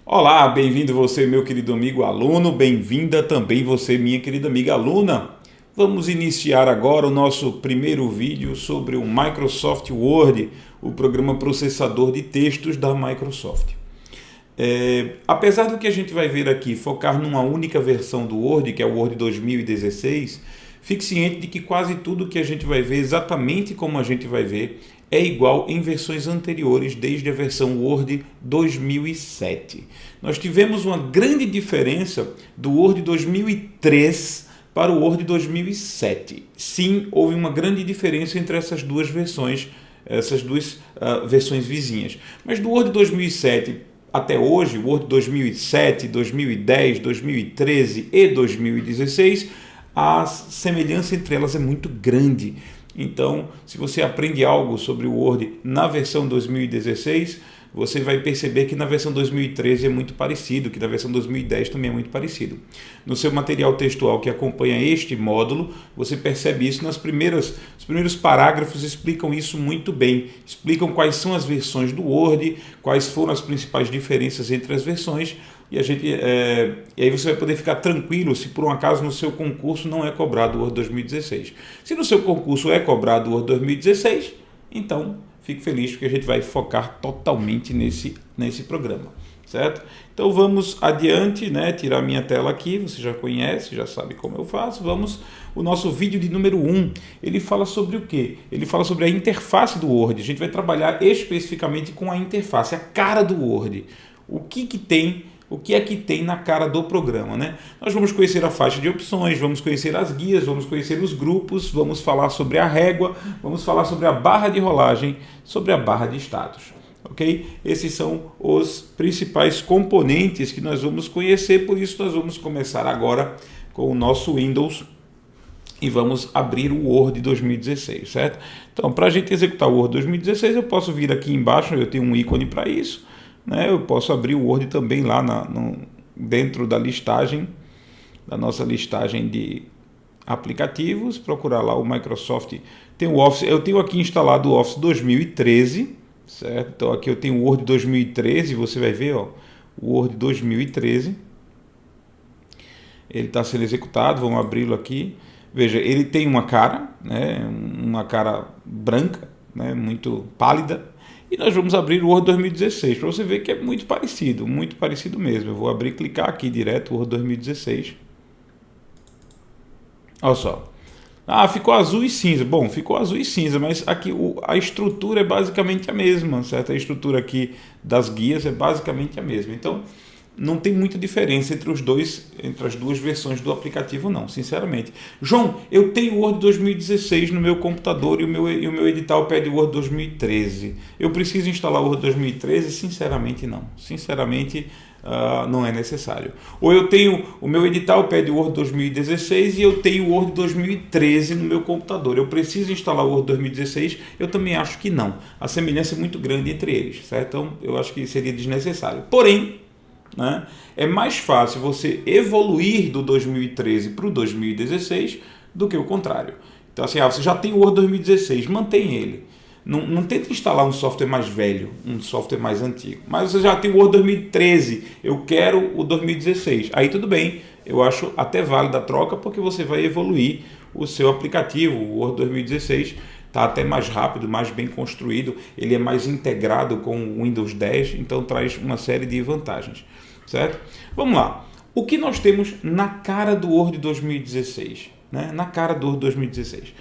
Olá, bem-vindo você, meu querido amigo aluno, bem-vinda também você, minha querida amiga aluna. Vamos iniciar agora o nosso primeiro vídeo sobre o Microsoft Word, o programa processador de textos da Microsoft. Apesar do que a gente vai ver aqui focar numa única versão do Word, que é o Word 2016, fique ciente de que quase tudo que a gente vai ver, exatamente como a gente vai ver, é igual em versões anteriores, desde a versão Word 2007. Nós tivemos uma grande diferença do Word 2003 para o Word 2007. Sim, houve uma grande diferença entre essas duas versões vizinhas. Mas do Word 2007 até hoje, Word 2007, 2010, 2013 e 2016, a semelhança entre elas é muito grande. Então, se você aprende algo sobre o Word na versão 2016, você vai perceber que na versão 2013 é muito parecido, que na versão 2010 também é muito parecido. No seu material textual que acompanha este módulo, você percebe isso os primeiros parágrafos explicam isso muito bem, explicam quais são as versões do Word, quais foram as principais diferenças entre as versões, e aí você vai poder ficar tranquilo se por um acaso no seu concurso não é cobrado o Word 2016. Se no seu concurso é cobrado o Word 2016, então fique feliz porque a gente vai focar totalmente nesse programa, certo? Então vamos adiante, né? Tirar minha tela aqui, você já conhece, já sabe como eu faço. O nosso vídeo de número 1, ele fala sobre o quê? Ele fala sobre a interface do Word. A gente vai trabalhar especificamente com a interface, a cara do Word. O que é que tem na cara do programa, né? Nós vamos conhecer a faixa de opções, vamos conhecer as guias, vamos conhecer os grupos, vamos falar sobre a régua, vamos falar sobre a barra de rolagem, sobre a barra de status, ok? Esses são os principais componentes que nós vamos conhecer, por isso nós vamos começar agora com o nosso Windows e vamos abrir o Word 2016, certo? Então, para a gente executar o Word 2016, eu posso vir aqui embaixo, eu tenho um ícone para isso, né? Eu posso abrir o Word também lá dentro da listagem, da nossa listagem de aplicativos, procurar lá o Microsoft, tem o Office, eu tenho aqui instalado o Office 2013, certo? Então aqui eu tenho o Word 2013, você vai ver, ó, o Word 2013, ele está sendo executado, vamos abri-lo aqui, veja, ele tem uma cara, né? Uma cara branca, né? Muito pálida. E nós vamos abrir o Word 2016, para você ver que é muito parecido mesmo. Eu vou abrir e clicar aqui direto, Word 2016. Olha só. Ficou azul e cinza. Bom, ficou azul e cinza, mas aqui a estrutura é basicamente a mesma, certo? A estrutura aqui das guias é basicamente a mesma. Então, não tem muita diferença entre as duas versões do aplicativo, não, sinceramente. João, eu tenho o Word 2016 no meu computador e o meu edital pede o Word 2013. Eu preciso instalar o Word 2013? Sinceramente, não. Sinceramente, não é necessário. Ou eu tenho, o meu edital pede o Word 2016 e eu tenho o Word 2013 no meu computador. Eu preciso instalar o Word 2016? Eu também acho que não. A semelhança é muito grande entre eles, certo? Então, eu acho que seria desnecessário. Porém, né, é mais fácil você evoluir do 2013 para o 2016 do que o contrário. Então assim, você já tem o Word 2016, mantém ele. Não tenta instalar um software mais velho, um software mais antigo. Mas você já tem o Word 2013, eu quero o 2016. Aí tudo bem, eu acho até válida a troca porque você vai evoluir o seu aplicativo. O Word 2016 está até mais rápido, mais bem construído, ele é mais integrado com o Windows 10, então traz uma série de vantagens, certo? Vamos lá. O que nós temos na cara do Word 2016? Né? Na cara do Word 2016.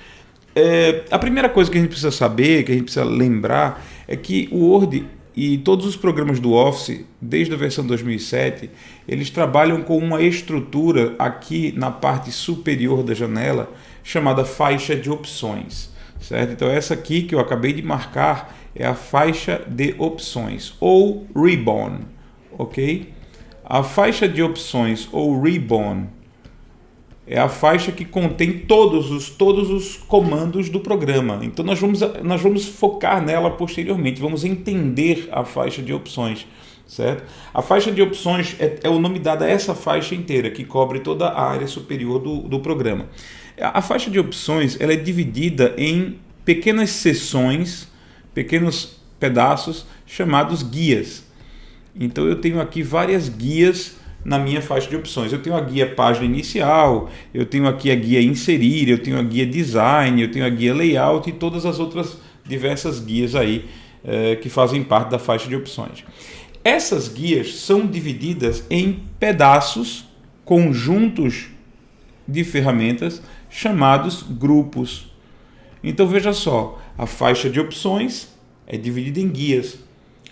A primeira coisa que a gente precisa saber, que a gente precisa lembrar, é que o Word e todos os programas do Office, desde a versão 2007, eles trabalham com uma estrutura aqui na parte superior da janela, chamada faixa de opções. Certo? Então essa aqui que eu acabei de marcar é a faixa de opções ou ribbon, ok? A faixa de opções ou ribbon é a faixa que contém todos os comandos do programa. Então nós vamos focar nela posteriormente, vamos entender a faixa de opções, certo? A faixa de opções é o nome dado a essa faixa inteira que cobre toda a área superior do programa. A faixa de opções ela é dividida em pequenas seções, pequenos pedaços chamados guias. Então eu tenho aqui várias guias na minha faixa de opções. Eu tenho a guia página inicial, eu tenho aqui a guia inserir, eu tenho a guia design, eu tenho a guia layout e todas as outras diversas guias aí que fazem parte da faixa de opções. Essas guias são divididas em pedaços, conjuntos de ferramentas chamados grupos. Então veja só, a faixa de opções é dividida em guias.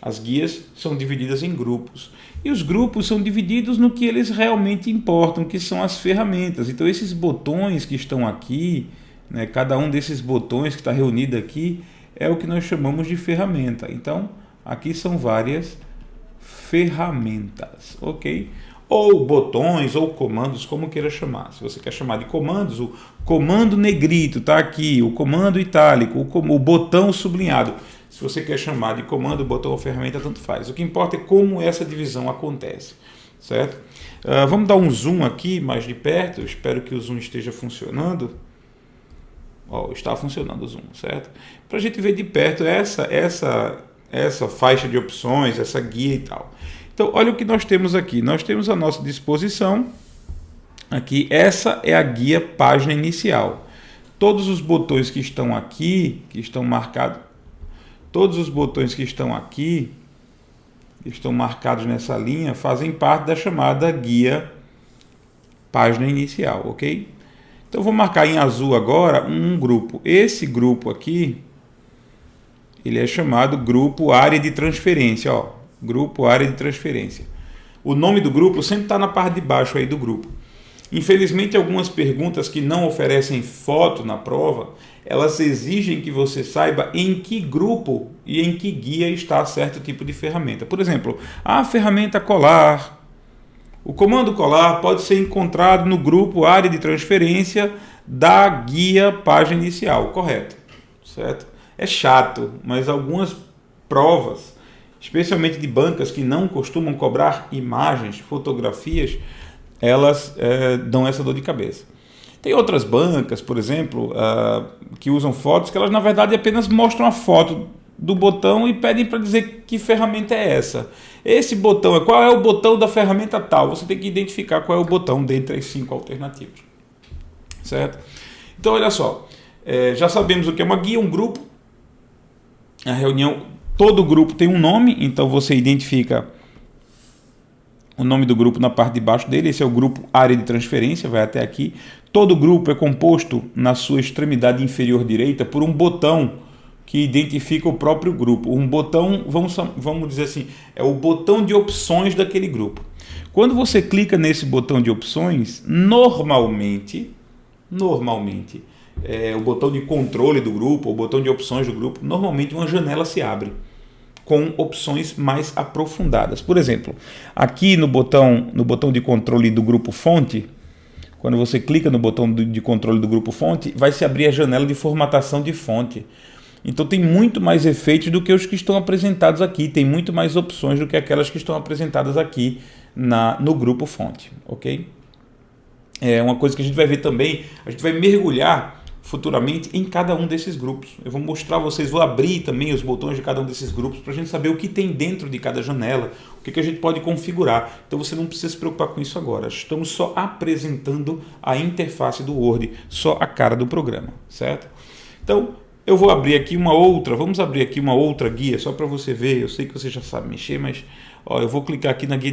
As guias são divididas em grupos. E os grupos são divididos no que eles realmente importam, que são as ferramentas. Então esses botões que estão aqui, né, cada um desses botões que está reunido aqui, é o que nós chamamos de ferramenta. Então aqui são várias ferramentas, ok? Ou botões, ou comandos, como queira chamar. Se você quer chamar de comandos, o comando negrito está aqui, o comando itálico, o botão sublinhado. Se você quer chamar de comando, botão ou ferramenta, tanto faz. O que importa é como essa divisão acontece, certo? Vamos dar um zoom aqui mais de perto. Eu espero que o zoom esteja funcionando. Está funcionando o zoom, certo? Para a gente ver de perto essa faixa de opções, essa guia e tal. Então, olha o que nós temos aqui. Nós temos à nossa disposição aqui, essa é a guia página inicial. Todos os botões que estão aqui, que estão marcados, todos os botões que estão aqui, que estão marcados nessa linha, fazem parte da chamada guia página inicial, ok? Então, eu vou marcar em azul agora um grupo. Esse grupo aqui, ele é chamado grupo área de transferência, ó. Grupo área de transferência. O nome do grupo sempre está na parte de baixo aí do grupo. Infelizmente, algumas perguntas que não oferecem foto na prova, elas exigem que você saiba em que grupo e em que guia está certo tipo de ferramenta. Por exemplo, a ferramenta colar. O comando colar pode ser encontrado no grupo área de transferência da guia página inicial, correto? Certo? É chato, mas algumas provas, especialmente de bancas que não costumam cobrar imagens, fotografias, elas dão essa dor de cabeça. Tem outras bancas, por exemplo, que usam fotos, que elas na verdade apenas mostram a foto do botão e pedem para dizer que ferramenta é essa. Esse botão, qual é o botão da ferramenta tal? Você tem que identificar qual é o botão dentre as 5 alternativas. Certo? Então, olha só, já sabemos o que é uma guia, um grupo. A reunião, todo grupo tem um nome, então você identifica o nome do grupo na parte de baixo dele. Esse é o grupo área de transferência, vai até aqui. Todo grupo é composto na sua extremidade inferior direita por um botão que identifica o próprio grupo. Um botão, vamos dizer assim, é o botão de opções daquele grupo. Quando você clica nesse botão de opções, normalmente, o botão de controle do grupo, o botão de opções do grupo, normalmente uma janela se abre com opções mais aprofundadas. Por exemplo, aqui no botão de controle do grupo fonte, quando você clica no botão de controle do grupo fonte, vai se abrir a janela de formatação de fonte. Então tem muito mais efeitos do que os que estão apresentados aqui, tem muito mais opções do que aquelas que estão apresentadas aqui no grupo fonte, ok? É uma coisa que a gente vai ver também, a gente vai mergulhar futuramente em cada um desses grupos. Eu vou mostrar a vocês, vou abrir também os botões de cada um desses grupos para a gente saber o que tem dentro de cada janela, o que a gente pode configurar. Então você não precisa se preocupar com isso agora. Estamos só apresentando a interface do Word, só a cara do programa, certo? Então eu vou abrir aqui vamos abrir aqui uma outra guia, só para você ver. Eu sei que você já sabe mexer, mas eu vou clicar aqui na guia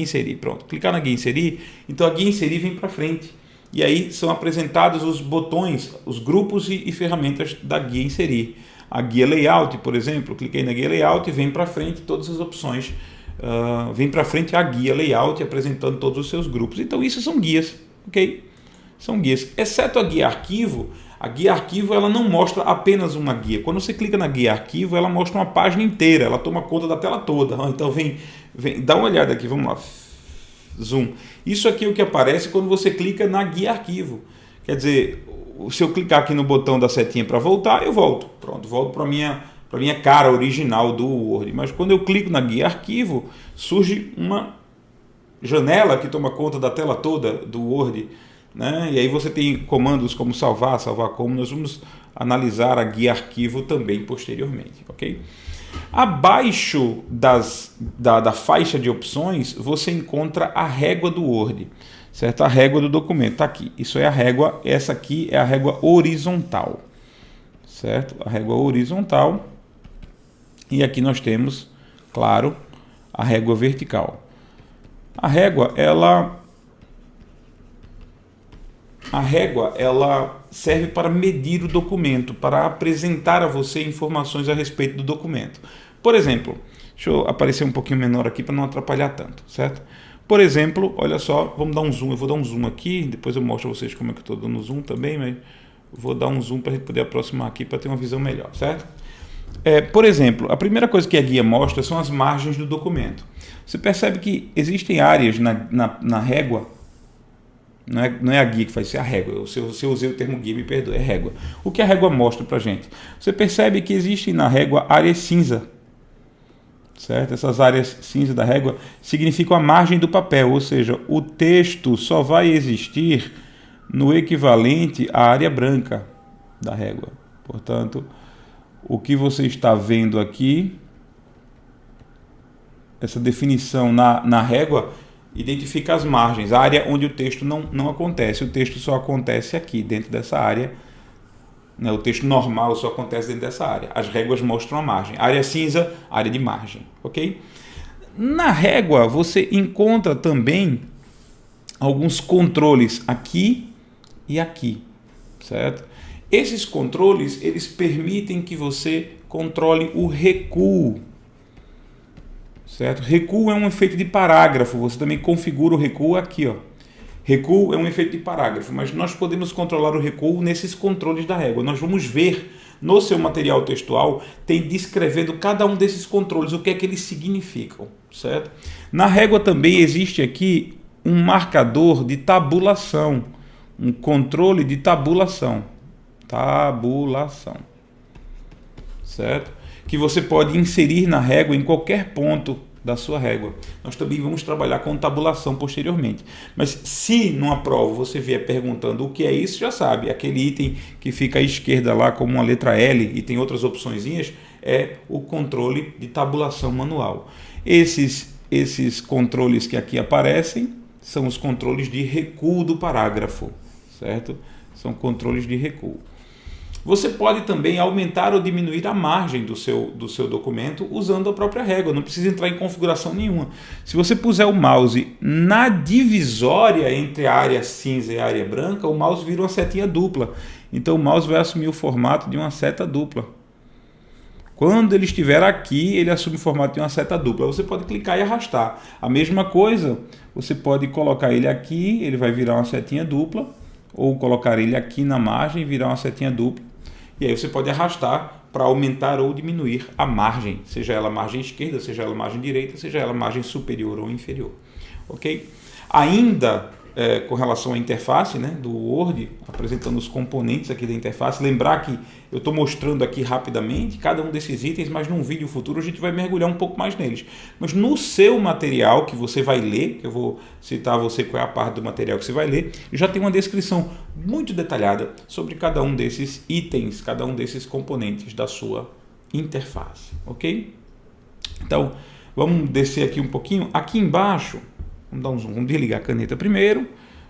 inserir, pronto. Clicar na guia inserir, então a guia inserir vem para frente. E aí são apresentados os botões, os grupos e ferramentas da guia inserir. A guia layout, por exemplo, cliquei na guia layout e vem para frente todas as opções. Vem para frente a guia layout apresentando todos os seus grupos. Então isso são guias, ok? São guias, exceto a guia arquivo. A guia arquivo ela não mostra apenas uma guia. Quando você clica na guia arquivo, ela mostra uma página inteira, ela toma conta da tela toda. Então vem, dá uma olhada aqui, vamos lá. Zoom. Isso aqui é o que aparece quando você clica na guia arquivo. Quer dizer, se eu clicar aqui no botão da setinha para voltar, eu volto. Pronto, volto para a minha cara original do Word. Mas quando eu clico na guia arquivo, surge uma janela que toma conta da tela toda do Word, né? E aí você tem comandos como salvar como. Nós vamos analisar a guia arquivo também posteriormente, ok? Abaixo da faixa de opções, você encontra a régua do Word, certo? A régua do documento está aqui. Isso é a régua, essa aqui é a régua horizontal, certo? A régua horizontal. E aqui nós temos, claro, a régua vertical. A régua, ela serve para medir o documento, para apresentar a você informações a respeito do documento. Por exemplo, deixa eu aparecer um pouquinho menor aqui para não atrapalhar tanto, certo? Por exemplo, olha só, vamos dar um zoom, eu vou dar um zoom aqui, depois eu mostro a vocês como é que eu estou dando zoom também, mas vou dar um zoom para a gente poder aproximar aqui para ter uma visão melhor, certo? Por exemplo, a primeira coisa que a guia mostra são as margens do documento. Você percebe que existem áreas na régua. Não é a guia que faz isso, é a régua. Se eu usei o termo guia, me perdoe, é régua. O que a régua mostra para a gente? Você percebe que existem na régua áreas cinza, certo? Essas áreas cinza da régua significam a margem do papel, ou seja, o texto só vai existir no equivalente à área branca da régua. Portanto, o que você está vendo aqui, essa definição na régua, identifica as margens, a área onde o texto não acontece. O texto só acontece aqui, dentro dessa área. Né? O texto normal só acontece dentro dessa área. As réguas mostram a margem. Área cinza, área de margem. Ok? Na régua, você encontra também alguns controles aqui e aqui. Certo? Esses controles, eles permitem que você controle o recuo. Certo? Recuo é um efeito de parágrafo, você também configura o recuo aqui, ó. Recuo é um efeito de parágrafo, mas nós podemos controlar o recuo nesses controles da régua. Nós vamos ver no seu material textual, tem descrevendo cada um desses controles, o que é que eles significam, certo? Na régua também existe aqui um marcador de tabulação, um controle de tabulação, certo? Que você pode inserir na régua em qualquer ponto da sua régua. Nós também vamos trabalhar com tabulação posteriormente. Mas se numa prova você vier perguntando o que é isso, já sabe, aquele item que fica à esquerda lá como uma letra L e tem outras opçõezinhas, é o controle de tabulação manual. Esses controles que aqui aparecem são os controles de recuo do parágrafo, certo? São controles de recuo. Você pode também aumentar ou diminuir a margem do seu documento usando a própria régua, não precisa entrar em configuração nenhuma. Se você puser o mouse na divisória entre a área cinza e a área branca, o mouse vira uma setinha dupla. Então o mouse vai assumir o formato de uma seta dupla. Quando ele estiver aqui, ele assume o formato de uma seta dupla. Você pode clicar e arrastar. A mesma coisa, você pode colocar ele aqui, ele vai virar uma setinha dupla, ou colocar ele aqui na margem e virar uma setinha dupla. E aí você pode arrastar para aumentar ou diminuir a margem, seja ela margem esquerda, seja ela margem direita, seja ela margem superior ou inferior. Ok? Ainda com relação à interface, né, do Word, apresentando os componentes aqui da interface, lembrar que eu estou mostrando aqui rapidamente cada um desses itens, mas num vídeo futuro a gente vai mergulhar um pouco mais neles. Mas no seu material que você vai ler, que eu vou citar a você qual é a parte do material que você vai ler, já tem uma descrição muito detalhada sobre cada um desses itens, cada um desses componentes da sua interface, ok? Então, vamos descer aqui um pouquinho. Aqui embaixo, vamos dar um zoom, vamos desligar a caneta primeiro,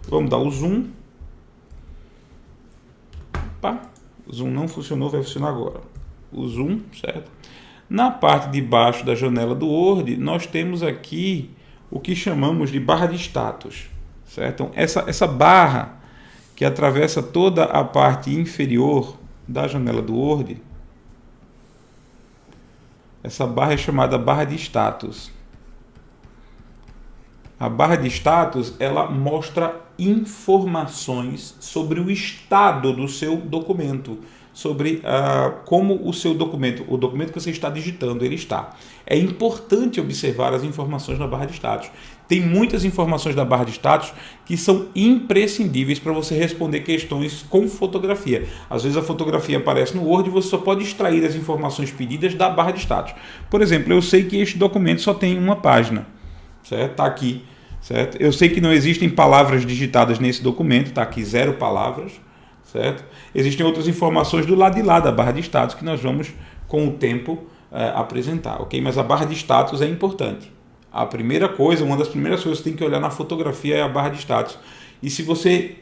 vamos dar o zoom. Opa, o zoom não funcionou, vai funcionar agora. O zoom, certo? Na parte de baixo da janela do Word, nós temos aqui o que chamamos de barra de status, certo? Então, essa barra que atravessa toda a parte inferior da janela do Word, essa barra é chamada barra de status. A barra de status, ela mostra informações sobre o estado do seu documento, sobre como o seu documento, o documento que você está digitando, ele está. É importante observar as informações na barra de status. Tem muitas informações da barra de status que são imprescindíveis para você responder questões com fotografia. Às vezes a fotografia aparece no Word e você só pode extrair as informações pedidas da barra de status. Por exemplo, eu sei que este documento só tem uma página. Certo? Está aqui, certo? Eu sei que não existem palavras digitadas nesse documento, está aqui 0 palavras, certo? Existem outras informações do lado de lá da barra de status que nós vamos, com o tempo, apresentar, ok? Mas a barra de status é importante. A primeira coisa, uma das primeiras coisas que você tem que olhar na fotografia é a barra de status. E se você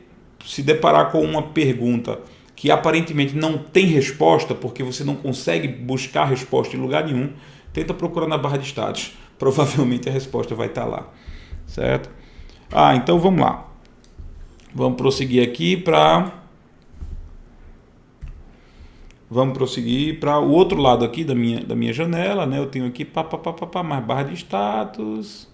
se deparar com uma pergunta que aparentemente não tem resposta, porque você não consegue buscar resposta em lugar nenhum, tenta procurar na barra de status. Provavelmente a resposta vai estar lá, certo? Então vamos lá. Vamos prosseguir aqui para... Vamos prosseguir para o outro lado aqui da minha janela, né? Eu tenho aqui mais barra de status,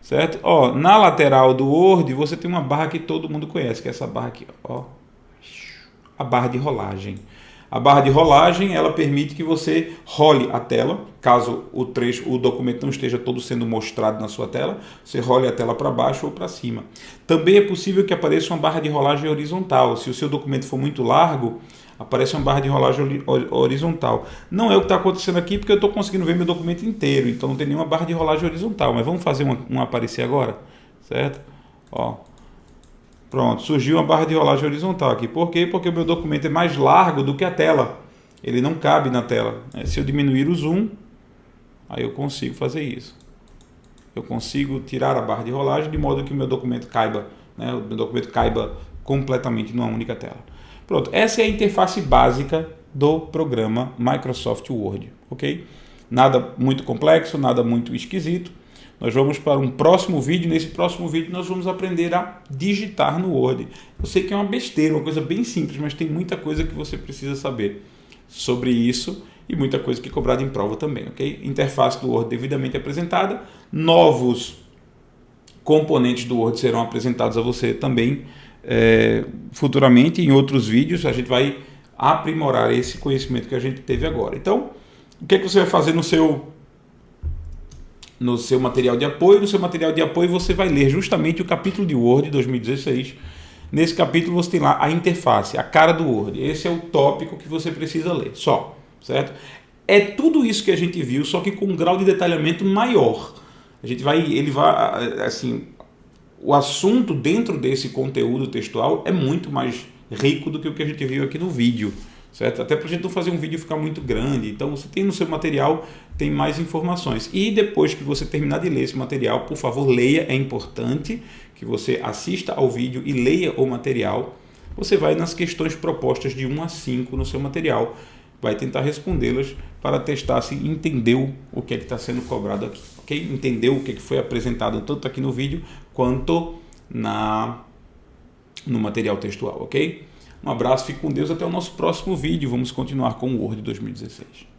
certo? Ó, na lateral do Word você tem uma barra que todo mundo conhece, que é essa barra aqui, ó. A barra de rolagem. A barra de rolagem, ela permite que você role a tela, caso o documento não esteja todo sendo mostrado na sua tela, você role a tela para baixo ou para cima. Também é possível que apareça uma barra de rolagem horizontal. Se o seu documento for muito largo, aparece uma barra de rolagem horizontal. Não é o que está acontecendo aqui, porque eu estou conseguindo ver meu documento inteiro, então não tem nenhuma barra de rolagem horizontal. Mas vamos fazer uma aparecer agora, certo? Ó. Pronto, surgiu uma barra de rolagem horizontal aqui. Por quê? Porque o meu documento é mais largo do que a tela. Ele não cabe na tela. Se eu diminuir o zoom, aí eu consigo fazer isso. Eu consigo tirar a barra de rolagem de modo que o meu documento caiba, né? O meu documento caiba completamente numa única tela. Pronto, essa é a interface básica do programa Microsoft Word, ok? Nada muito complexo, nada muito esquisito. Nós vamos para um próximo vídeo. Nesse próximo vídeo nós vamos aprender a digitar no Word. Eu sei que é uma besteira, uma coisa bem simples, mas tem muita coisa que você precisa saber sobre isso e muita coisa que é cobrada em prova também, ok? Interface do Word devidamente apresentada. Novos componentes do Word serão apresentados a você também futuramente em outros vídeos. A gente vai aprimorar esse conhecimento que a gente teve agora. Então, o que é que você vai fazer no seu material de apoio? No seu material de apoio você vai ler justamente o capítulo de Word 2016. Nesse capítulo você tem lá a interface, a cara do Word. Esse é o tópico que você precisa ler, só, certo? É tudo isso que a gente viu, só que com um grau de detalhamento maior. Assim, o assunto dentro desse conteúdo textual é muito mais rico do que o que a gente viu aqui no vídeo, certo? Até para a gente não fazer um vídeo ficar muito grande. Então você tem no seu material, tem mais informações. E depois que você terminar de ler esse material, por favor, leia. É importante que você assista ao vídeo e leia o material. Você vai nas questões propostas de 1 a 5 no seu material, vai tentar respondê-las para testar se entendeu o que é que está sendo cobrado aqui, ok? Entendeu o que é que foi apresentado tanto aqui no vídeo quanto no material textual, ok? Um abraço, fique com Deus, até o nosso próximo vídeo. Vamos continuar com o Word 2016.